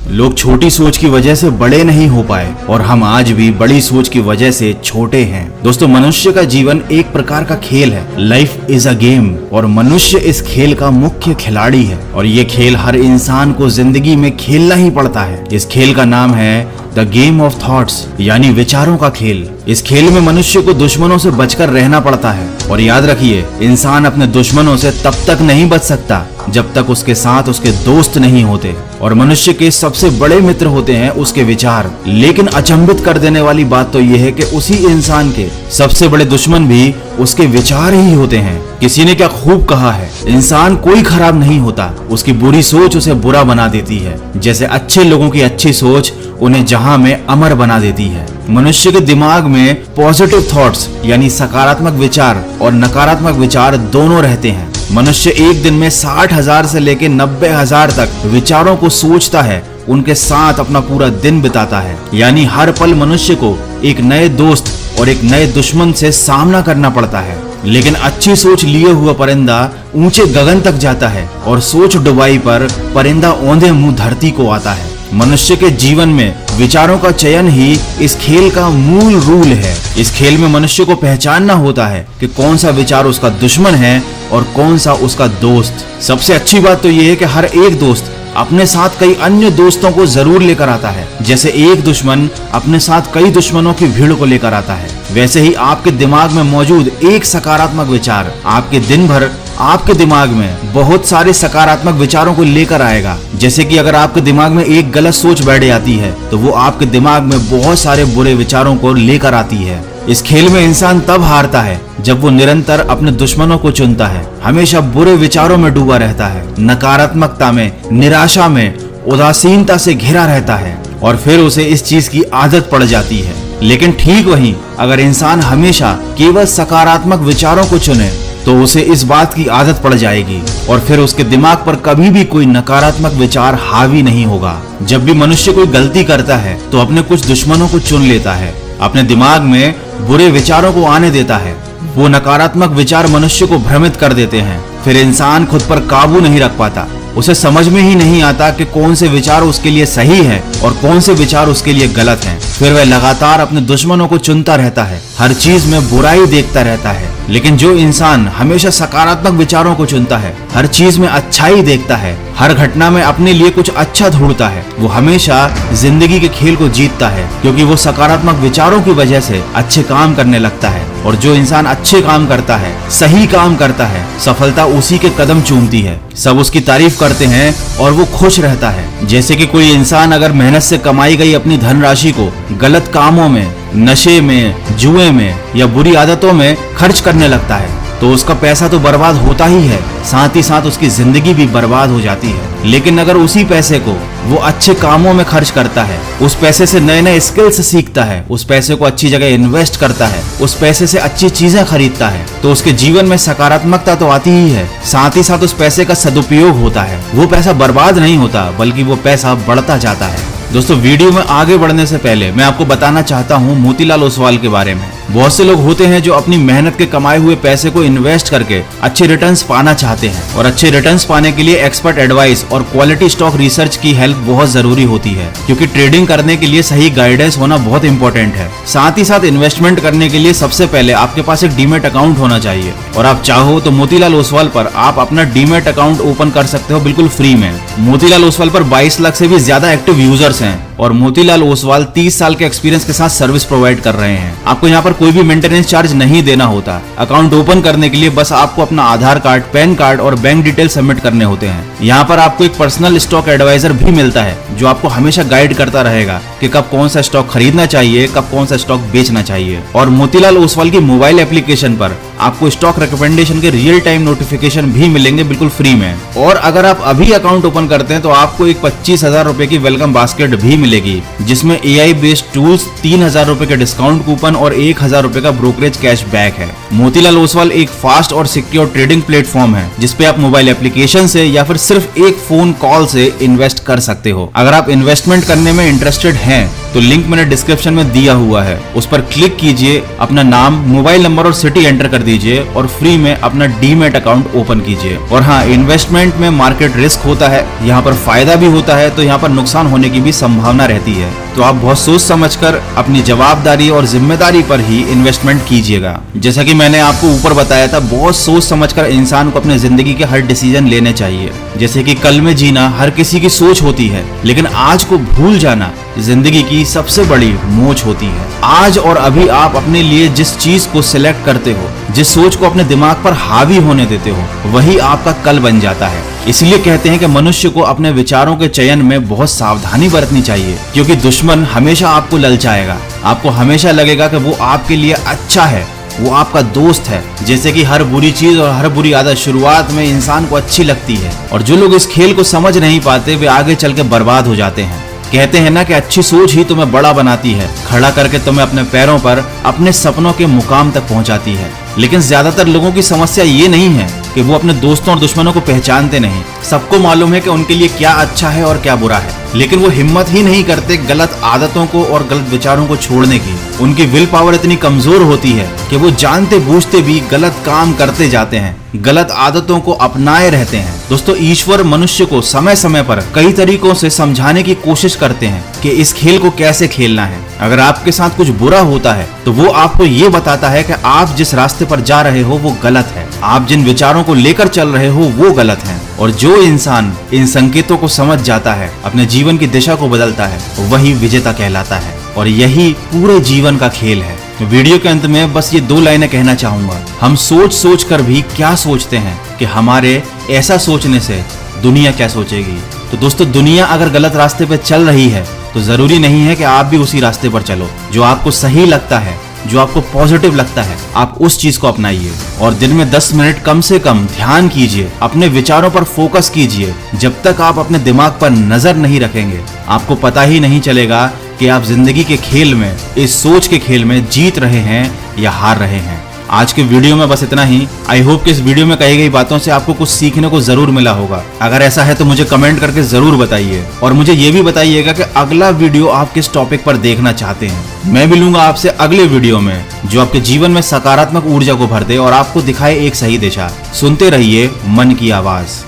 लोग छोटी सोच की वजह से बड़े नहीं हो पाए और हम आज भी बड़ी सोच की वजह से छोटे हैं। दोस्तों, मनुष्य का जीवन एक प्रकार का खेल है। लाइफ इज अ गेम और मनुष्य इस खेल का मुख्य खिलाड़ी है और ये खेल हर इंसान को जिंदगी में खेलना ही पड़ता है। इस खेल का नाम है द गेम ऑफ थॉट्स, यानी विचारों का खेल। इस खेल में मनुष्य को दुश्मनों से बचकर रहना पड़ता है और याद रखिए, इंसान अपने दुश्मनों से तब तक नहीं बच सकता जब तक उसके साथ उसके दोस्त नहीं होते। और मनुष्य के सबसे बड़े मित्र होते हैं उसके विचार। लेकिन अचंभित कर देने वाली बात तो यह है कि उसी इंसान के सबसे बड़े दुश्मन भी उसके विचार ही होते हैं। किसी ने क्या खूब कहा है, इंसान कोई खराब नहीं होता, उसकी बुरी सोच उसे बुरा बना देती है, जैसे अच्छे लोगों की अच्छी सोच उन्हें जहां में अमर बना देती है। मनुष्य के दिमाग में पॉजिटिव थॉट्स यानी सकारात्मक विचार और नकारात्मक विचार दोनों रहते हैं। मनुष्य एक दिन में 60,000 से लेकर 90,000 तक विचारों को सोचता है, उनके साथ अपना पूरा दिन बिताता है। यानी हर पल मनुष्य को एक नए दोस्त और एक नए दुश्मन से सामना करना पड़ता है। लेकिन अच्छी सोच लिए हुआ परिंदा ऊंचे गगन तक जाता है और सोच डुबाई पर परिंदा औंधे मुंह धरती को आता है। मनुष्य के जीवन में विचारों का चयन ही इस खेल का मूल रूल है। इस खेल में मनुष्य को पहचानना होता है कि कौन सा विचार उसका दुश्मन है और कौन सा उसका दोस्त। सबसे अच्छी बात तो यह है कि हर एक दोस्त अपने साथ कई अन्य दोस्तों को जरूर लेकर आता है। जैसे एक दुश्मन अपने साथ कई दुश्मनों की भीड़ को लेकर आता है, वैसे ही आपके दिमाग में मौजूद एक सकारात्मक विचार आपके दिन भर आपके दिमाग में बहुत सारे सकारात्मक विचारों को लेकर आएगा। जैसे कि अगर आपके दिमाग में एक गलत सोच बैठ जाती है तो वो आपके दिमाग में बहुत सारे बुरे विचारों को लेकर आती है। इस खेल में इंसान तब हारता है जब वो निरंतर अपने दुश्मनों को चुनता है, हमेशा बुरे विचारों में डूबा रहता है, नकारात्मकता में, निराशा में, उदासीनता से घिरा रहता है और फिर उसे इस चीज की आदत पड़ जाती है। लेकिन ठीक वहीं अगर इंसान हमेशा केवल सकारात्मक विचारों को चुने तो उसे इस बात की आदत पड़ जाएगी और फिर उसके दिमाग पर कभी भी कोई नकारात्मक विचार हावी नहीं होगा। जब भी मनुष्य कोई गलती करता है तो अपने कुछ दुश्मनों को चुन लेता है, अपने दिमाग में बुरे विचारों को आने देता है। वो नकारात्मक विचार मनुष्य को भ्रमित कर देते हैं। फिर इंसान खुद पर काबू नहीं रख पाता, उसे समझ में ही नहीं आता कि कौन से विचार उसके लिए सही है और कौन से विचार उसके लिए गलत हैं। फिर वह लगातार अपने दुश्मनों को चुनता रहता है, हर चीज में बुराई देखता रहता है। लेकिन जो इंसान हमेशा सकारात्मक विचारों को चुनता है, हर चीज में अच्छाई देखता है, हर घटना में अपने लिए कुछ अच्छा ढूंढता है, वो हमेशा जिंदगी के खेल को जीतता है, क्योंकि वो सकारात्मक विचारों की वजह से अच्छे काम करने लगता है। और जो इंसान अच्छे काम करता है, सही काम करता है, सफलता उसी के कदम चूमती है, सब उसकी तारीफ करते हैं और वो खुश रहता है। जैसे कि कोई इंसान अगर मेहनत से कमाई गई अपनी धनराशि को गलत कामों में, नशे में, जुए में या बुरी आदतों में खर्च करने लगता है तो उसका पैसा तो बर्बाद होता ही है, साथ ही साथ उसकी जिंदगी भी बर्बाद हो जाती है। लेकिन अगर उसी पैसे को वो अच्छे कामों में खर्च करता है, उस पैसे से नए नए स्किल्स सीखता है, उस पैसे को अच्छी जगह इन्वेस्ट करता है, उस पैसे से अच्छी चीजें खरीदता है, तो उसके जीवन में सकारात्मकता तो आती ही है, साथ ही साथ उस पैसे का सदुपयोग होता है। वो पैसा बर्बाद नहीं होता बल्कि वो पैसा बढ़ता जाता है। दोस्तों, वीडियो में आगे बढ़ने से पहले मैं आपको बताना चाहता हूं मोतीलाल ओसवाल के बारे में। बहुत से लोग होते हैं जो अपनी मेहनत के कमाए हुए पैसे को इन्वेस्ट करके अच्छे रिटर्न्स पाना चाहते हैं और अच्छे रिटर्न्स पाने के लिए एक्सपर्ट एडवाइस और क्वालिटी स्टॉक रिसर्च की हेल्प बहुत जरूरी होती है, क्योंकि ट्रेडिंग करने के लिए सही गाइडेंस होना बहुत इंपॉर्टेंट है। साथ ही साथ इन्वेस्टमेंट करने के लिए सबसे पहले आपके पास एक डीमेट अकाउंट होना चाहिए और आप चाहो तो मोतीलाल ओसवाल पर आप अपना डीमेट अकाउंट ओपन कर सकते हो बिल्कुल फ्री में। मोतीलाल ओसवाल पर 22 लाख से भी ज्यादा एक्टिव यूजर्स हैं और मोतीलाल ओसवाल 30 साल के एक्सपीरियंस के साथ सर्विस प्रोवाइड कर रहे हैं। आपको यहाँ पर कोई भी मेंटेनेंस चार्ज नहीं देना होता। अकाउंट ओपन करने के लिए बस आपको अपना आधार कार्ड, पैन कार्ड और बैंक डिटेल सबमिट करने होते हैं। यहाँ पर आपको एक पर्सनल स्टॉक एडवाइजर भी मिलता है जो आपको हमेशा गाइड करता रहेगा कि कब कौन सा स्टॉक खरीदना चाहिए, कब कौन सा स्टॉक बेचना चाहिए। और मोतीलाल ओसवाल की मोबाइल एप्लीकेशन पर आपको स्टॉक रिकमेंडेशन के रियल टाइम नोटिफिकेशन भी मिलेंगे बिल्कुल फ्री में। और अगर आप अभी अकाउंट ओपन करते हैं तो आपको एक 25,000 रुपए की वेलकम बास्केट भी मिलेगी, जिसमें AI बेस्ड टूल्स, 3,000 रुपए के डिस्काउंट कूपन और 1,000 रुपए का ब्रोकरेज कैश बैक है। मोतीलाल ओसवाल एक फास्ट और सिक्योर ट्रेडिंग प्लेटफॉर्म है जिसपे आप मोबाइल एप्लीकेशन से या फिर सिर्फ एक फोन कॉल से इन्वेस्ट कर सकते हो। अगर आप इन्वेस्टमेंट करने में इंटरेस्टेड हैं तो लिंक मैंने डिस्क्रिप्शन में दिया हुआ है, उस पर क्लिक कीजिए, अपना नाम, मोबाइल नंबर और सिटी एंटर कर दीजिए और फ्री में अपना डीमैट अकाउंट ओपन कीजिए। और हाँ, इन्वेस्टमेंट में मार्केट रिस्क होता है, यहाँ पर फायदा भी होता है तो यहाँ पर नुकसान होने की भी संभावना रहती है। तो आप बहुत सोच समझकर अपनी जवाबदारी और जिम्मेदारी पर ही इन्वेस्टमेंट कीजिएगा। जैसा कि मैंने आपको ऊपर बताया था, बहुत सोच समझकर इंसान को अपने जिंदगी के हर डिसीजन लेने चाहिए। जैसे कि कल में जीना हर किसी की सोच होती है, लेकिन आज को भूल जाना जिंदगी की सबसे बड़ी मोच होती है। आज और अभी आप अपने लिए जिस चीज को सिलेक्ट करते हो, जिस सोच को अपने दिमाग पर हावी होने देते हो, वही आपका कल बन जाता है। इसलिए कहते हैं कि मनुष्य को अपने विचारों के चयन में बहुत सावधानी बरतनी चाहिए, क्योंकि दुश्मन हमेशा आपको ललचाएगा। आपको हमेशा लगेगा कि वो आपके लिए अच्छा है, वो आपका दोस्त है। जैसे कि हर बुरी चीज और हर बुरी आदत शुरुआत में इंसान को अच्छी लगती है, और जो लोग इस खेल को समझ नहीं पाते वे आगे चल के बर्बाद हो जाते हैं। कहते हैं ना कि अच्छी सोच ही तुम्हें बड़ा बनाती है, खड़ा करके तुम्हें अपने पैरों पर, अपने सपनों के मुकाम तक पहुंचाती है। लेकिन ज्यादातर लोगों की समस्या ये नहीं है कि वो अपने दोस्तों और दुश्मनों को पहचानते नहीं। सबको मालूम है कि उनके लिए क्या अच्छा है और क्या बुरा है, लेकिन वो हिम्मत ही नहीं करते गलत आदतों को और गलत विचारों को छोड़ने की। उनकी विल पावर इतनी कमजोर होती है कि वो जानते बूझते भी गलत काम करते जाते हैं, गलत आदतों को अपनाए रहते हैं। दोस्तों, ईश्वर मनुष्य को समय समय पर कई तरीकों से समझाने की कोशिश करते हैं कि इस खेल को कैसे खेलना है। अगर आपके साथ कुछ बुरा होता है तो वो आपको ये बताता है कि आप जिस रास्ते पर जा रहे हो वो गलत है, आप जिन विचारों को लेकर चल रहे हो वो गलत है। और जो इंसान इन संकेतों को समझ जाता है, अपने जीवन की दिशा को बदलता है, वही विजेता कहलाता है। और यही पूरे जीवन का खेल है। तो वीडियो के अंत में बस ये 2 लाइनें कहना चाहूंगा। हम सोच सोच कर भी क्या सोचते हैं कि हमारे ऐसा सोचने से दुनिया क्या सोचेगी। तो दोस्तों, दुनिया अगर गलत रास्ते पे चल रही है तो जरूरी नहीं है कि आप भी उसी रास्ते पर चलो। जो आपको सही लगता है, जो आपको पॉजिटिव लगता है, आप उस चीज को अपनाइए। और दिन में 10 मिनट कम से कम ध्यान कीजिए, अपने विचारों पर फोकस कीजिए। जब तक आप अपने दिमाग पर नजर नहीं रखेंगे, आपको पता ही नहीं चलेगा कि आप जिंदगी के खेल में, इस सोच के खेल में जीत रहे हैं या हार रहे हैं। आज के वीडियो में बस इतना ही। आई होप कि इस वीडियो में कही गई बातों से आपको कुछ सीखने को जरूर मिला होगा। अगर ऐसा है तो मुझे कमेंट करके जरूर बताइए, और मुझे ये भी बताइएगा कि अगला वीडियो आप किस टॉपिक पर देखना चाहते हैं। मैं मिलूंगा आपसे अगले वीडियो में, जो आपके जीवन में सकारात्मक ऊर्जा को भर दे और आपको दिखाए एक सही दिशा। सुनते रहिए मन की आवाज।